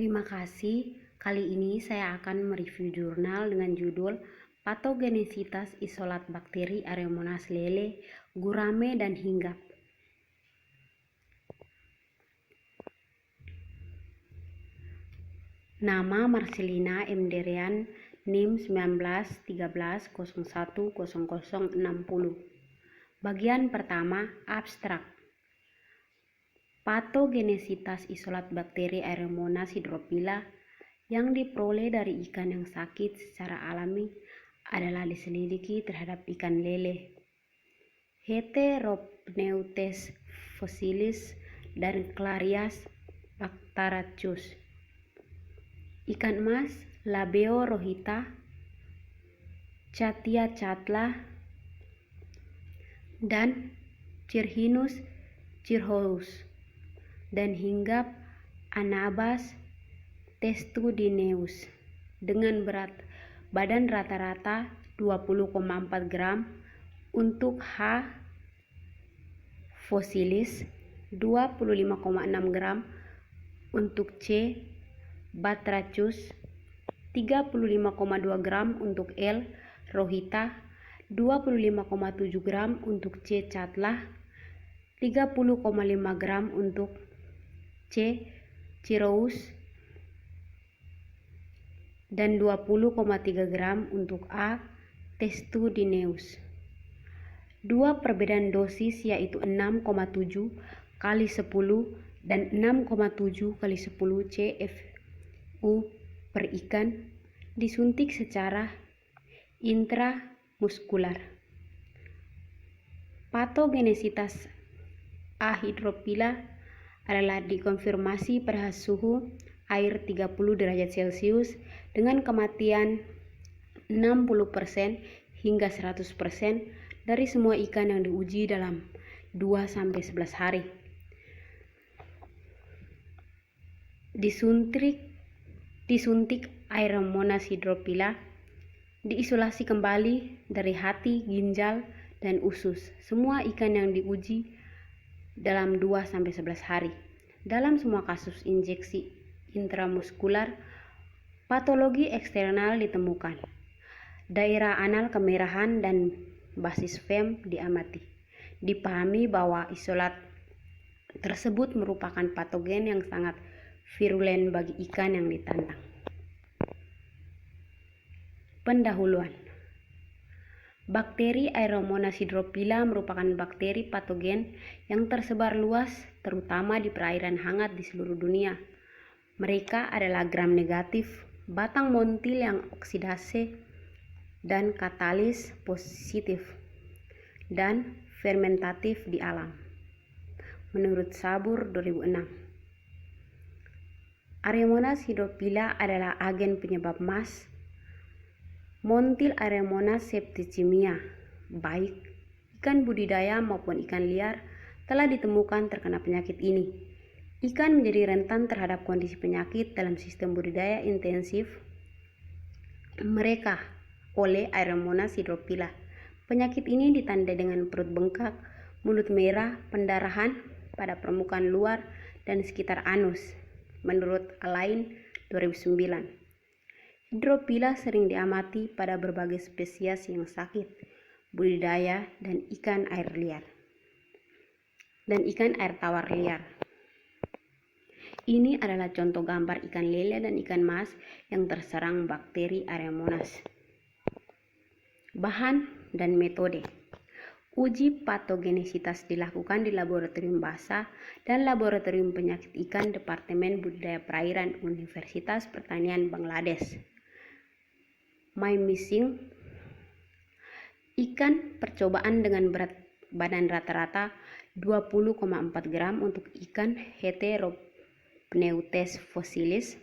Terima kasih. Kali ini saya akan mereview jurnal dengan judul Patogenesitas Isolat Bakteri Aeromonas lele, gurame, dan hinggap. Nama Marcelina M. Derian, NIM 1913010060. Bagian pertama, abstrak. Patogenesitas isolat bakteri Aeromonas hydrophila yang diperoleh dari ikan yang sakit secara alami adalah diselidiki terhadap ikan lele, Heteropneustes fossilis, dan Clarias bacteracus, ikan emas Labeo rohita, Chatia catla, dan Cirrhinus cirrhoeus, dan hinggap Anabas testudineus dengan berat badan rata-rata 20,4 gram untuk H. fossilis, 25,6 gram untuk C. batrachus, 35,2 gram untuk L. rohita, 25,7 gram untuk C. catla, 30,5 gram untuk C. cirrhoeus, dan 20,3 gram untuk A. testudineus. Dua perbedaan dosis yaitu 6,7 kali 10 dan 6,7 kali 10 CFU per ikan disuntik secara intramuskular. Patogenesitas A. hydrophila adalah dikonfirmasi pada suhu air 30 derajat Celcius dengan kematian 60% hingga 100% dari semua ikan yang diuji dalam 2-11 hari. Disuntik Aeromonas hydrophila, diisolasi kembali dari hati, ginjal, dan usus semua ikan yang diuji dalam 2-11 hari. Dalam semua kasus injeksi intramuskular, patologi eksternal ditemukan. Daerah anal kemerahan dan basis fem diamati. Dipahami bahwa isolat tersebut merupakan patogen yang sangat virulen bagi ikan yang ditantang. Pendahuluan. Bakteri Aeromonas hydrophila merupakan bakteri patogen yang tersebar luas terutama di perairan hangat di seluruh dunia. Mereka adalah gram negatif, batang montil yang oksidase dan katalis positif, dan fermentatif di alam. Menurut Sabur 2006, Aeromonas hydrophila adalah agen penyebab MAS. Montil Aeromonas septicemia, baik ikan budidaya maupun ikan liar, telah ditemukan terkena penyakit ini. Ikan menjadi rentan terhadap kondisi penyakit dalam sistem budidaya intensif mereka oleh Aeromonas hydrophila. Penyakit ini ditandai dengan perut bengkak, mulut merah, pendarahan pada permukaan luar dan sekitar anus. Menurut Alain 2009, hydrophila sering diamati pada berbagai spesies yang sakit, budidaya, dan ikan air tawar liar. Ini adalah contoh gambar ikan lele dan ikan mas yang terserang bakteri Aeromonas. Bahan dan metode. Uji patogenesitas dilakukan di Laboratorium Basah dan Laboratorium Penyakit Ikan Departemen Budidaya Perairan Universitas Pertanian Bangladesh. Missing ikan percobaan dengan berat badan rata-rata 20,4 gram untuk ikan Heteropneustes fossilis,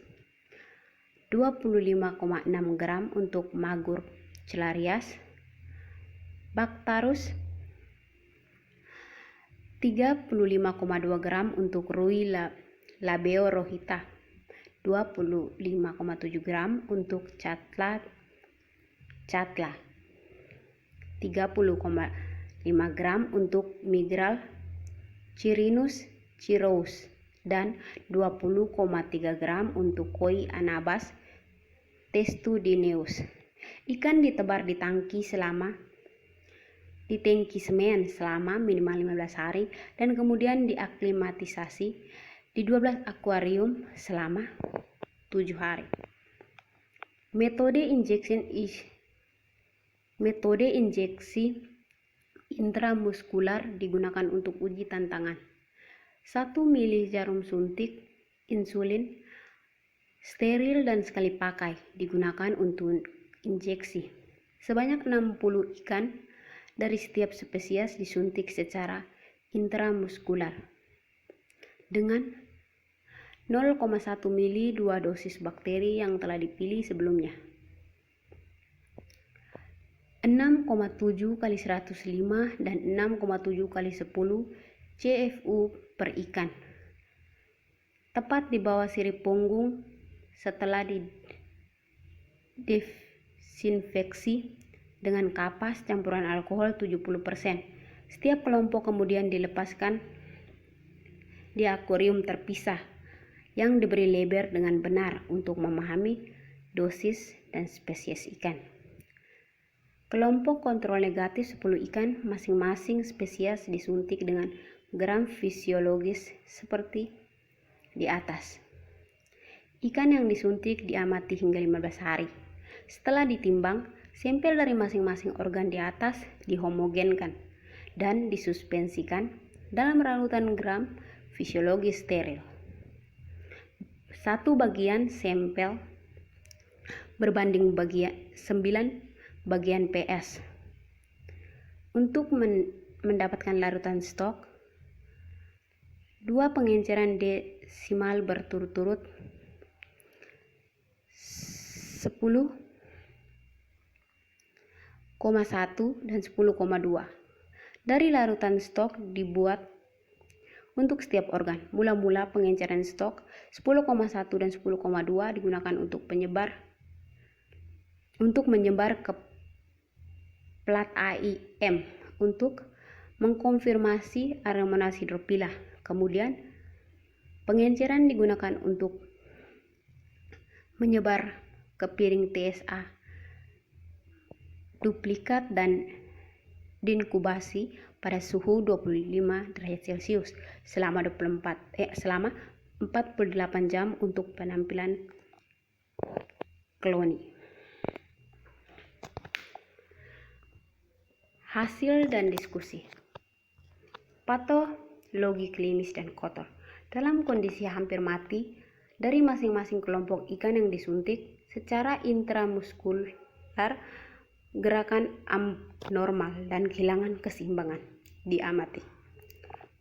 25,6 gram untuk magur Clarias bacteracus, 35,2 gram untuk Rui Labeo rohita, 25,7 gram untuk Catla, 30,5 gram untuk Migral Cirrhinus cirrhoeus, dan 20,3 gram untuk koi Anabas testudineus. Ikan ditebar di tangki semen selama minimal 15 hari dan kemudian diaklimatisasi di 12 akuarium selama 7 hari. Metode injeksi intramuskular digunakan untuk uji tantangan. 1 mili jarum suntik insulin steril dan sekali pakai digunakan untuk injeksi. Sebanyak 60 ikan dari setiap spesies disuntik secara intramuskular dengan 0,1 mili 2 dosis bakteri yang telah dipilih sebelumnya. 6,7 kali 105 dan 6,7 kali 10 CFU per ikan. Tepat di bawah sirip punggung setelah didesinfeksi dengan kapas campuran alkohol 70%. Setiap kelompok kemudian dilepaskan di akuarium terpisah yang diberi label dengan benar untuk memahami dosis dan spesies ikan. Kelompok kontrol negatif 10 ikan, masing-masing spesies disuntik dengan gram fisiologis seperti di atas. Ikan yang disuntik diamati hingga 15 hari. Setelah ditimbang, sampel dari masing-masing organ di atas dihomogenkan dan disuspensikan dalam ralutan gram fisiologis steril. 1 bagian sampel berbanding 9 bagian PS. Untuk mendapatkan larutan stok, 2 pengenceran desimal berturut-turut 10,1 dan 10,2 dari larutan stok dibuat untuk setiap organ. Mula-mula pengenceran stok 10,1 dan 10,2 digunakan untuk menyebar ke plat AIM untuk mengkonfirmasi Areomonas hydrophylla. Kemudian pengenceran digunakan untuk menyebar ke piring TSA duplikat dan diinkubasi pada suhu 25 derajat Celcius selama 48 jam untuk penampilan koloni. Hasil dan diskusi. Patologi klinis dan kotor. Dalam kondisi hampir mati dari masing-masing kelompok ikan yang disuntik secara intramuskular, gerakan abnormal dan kehilangan keseimbangan diamati.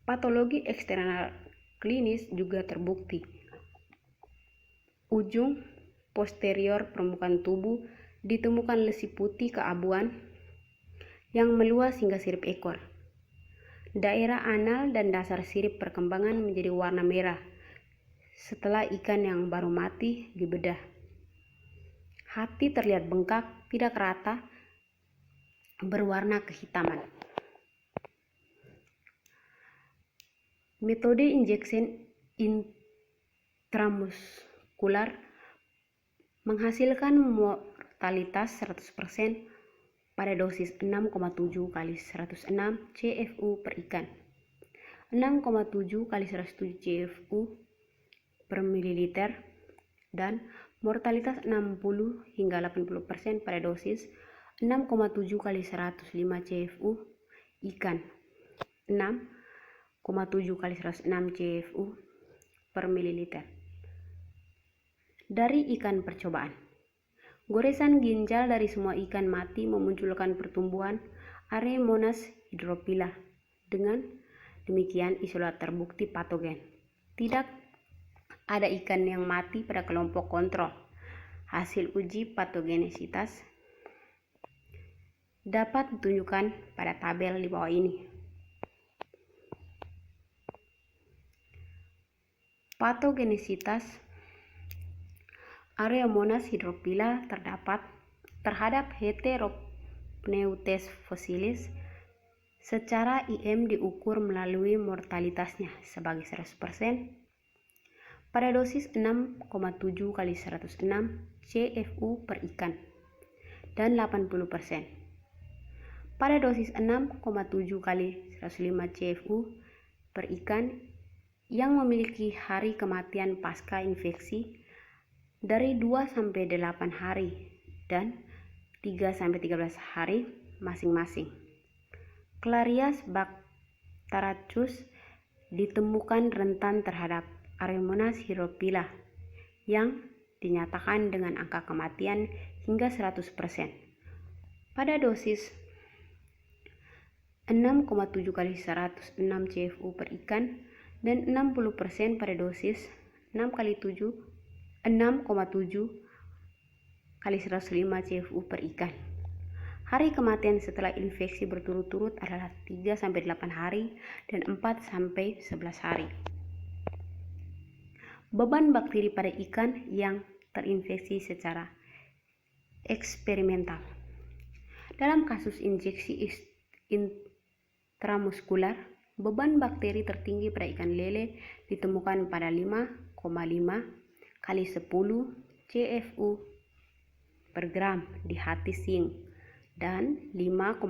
Patologi eksternal klinis juga terbukti. Ujung posterior permukaan tubuh ditemukan lesi putih keabuan yang meluas hingga sirip ekor. Daerah anal dan dasar sirip perkembangan menjadi warna merah setelah ikan yang baru mati dibedah. Hati terlihat bengkak, tidak rata, berwarna kehitaman. Metode injeksi intramuskular menghasilkan mortalitas 100% pada dosis 6,7 kali 106 CFU per ikan, 6,7 kali 107 CFU per mililiter, dan mortalitas 60 hingga 80% pada dosis 6,7 kali 105 CFU ikan, 6,7 kali 106 CFU per mililiter. Dari ikan percobaan, goresan ginjal dari semua ikan mati memunculkan pertumbuhan Areomonas hydrophylla. Dengan demikian isolat terbukti patogen. Tidak ada ikan yang mati pada kelompok kontrol. Hasil uji patogenesitas dapat ditunjukkan pada tabel di bawah ini. Patogenesitas Areomonas hydrophylla terhadap Heteropneustes fossilis secara IM diukur melalui mortalitasnya sebagai 100% pada dosis 6,7 kali 106 CFU per ikan dan 80%. Pada dosis 6,7 kali 105 CFU per ikan yang memiliki hari kematian pasca infeksi dari 2-8 hari dan 3-13 hari masing-masing. Clarias bakteraceus ditemukan rentan terhadap Aeromonas hydrophila yang dinyatakan dengan angka kematian hingga 100%. Pada dosis 6,7 kali 106 CFU per ikan dan 60% pada dosis 6,7 kali 105 CFU per ikan. Hari kematian setelah infeksi berturut-turut adalah 3-8 hari dan 4-11 hari. Beban bakteri pada ikan yang terinfeksi secara eksperimental. Dalam kasus injeksi intramuskular, beban bakteri tertinggi pada ikan lele ditemukan pada 5,5 kali 10 CFU per gram di hati sing dan 5,6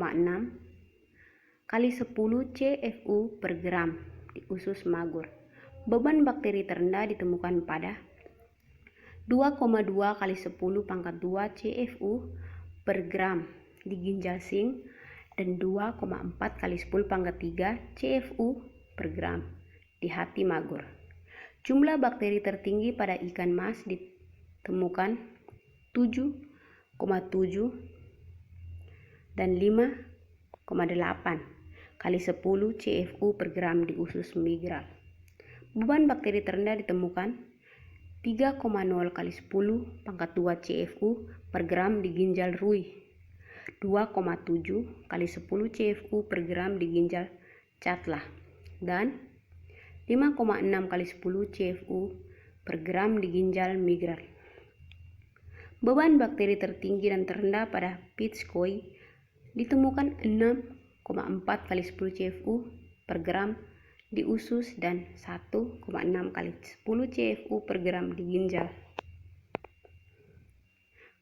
kali 10 CFU per gram di usus magur. Beban bakteri terendah ditemukan pada 2,2 kali 10 pangkat 2 CFU per gram di ginjal sing dan 2,4 kali 10 pangkat 3 CFU per gram di hati magur. Jumlah bakteri tertinggi pada ikan mas ditemukan 7,7 dan 5,8 kali 10 CFU per gram di usus migral. Beban bakteri terendah ditemukan 3,0 kali 10 pangkat 2 CFU per gram di ginjal ruih, 2,7 kali 10 CFU per gram di ginjal catlah, dan 5,6 kali 10 CFU per gram di ginjal migral. Beban bakteri tertinggi dan terendah pada Pitts koi ditemukan 6,4 kali 10 CFU per gram di usus dan 1,6 kali 10 CFU per gram di ginjal.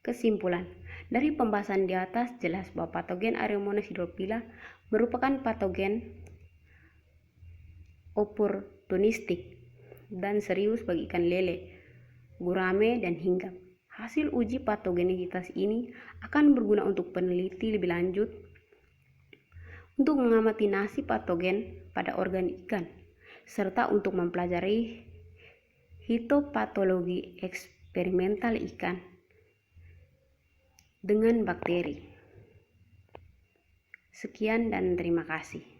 Kesimpulan, dari pembahasan di atas jelas bahwa patogen Aeromonas hydrophila merupakan patogen oportunistik dan serius bagi ikan lele, gurame, dan hinggap. Hasil uji patogenitas ini akan berguna untuk peneliti lebih lanjut untuk mengamati nasib patogen pada organ ikan, serta untuk mempelajari hitopatologi eksperimental ikan dengan bakteri. Sekian dan terima kasih.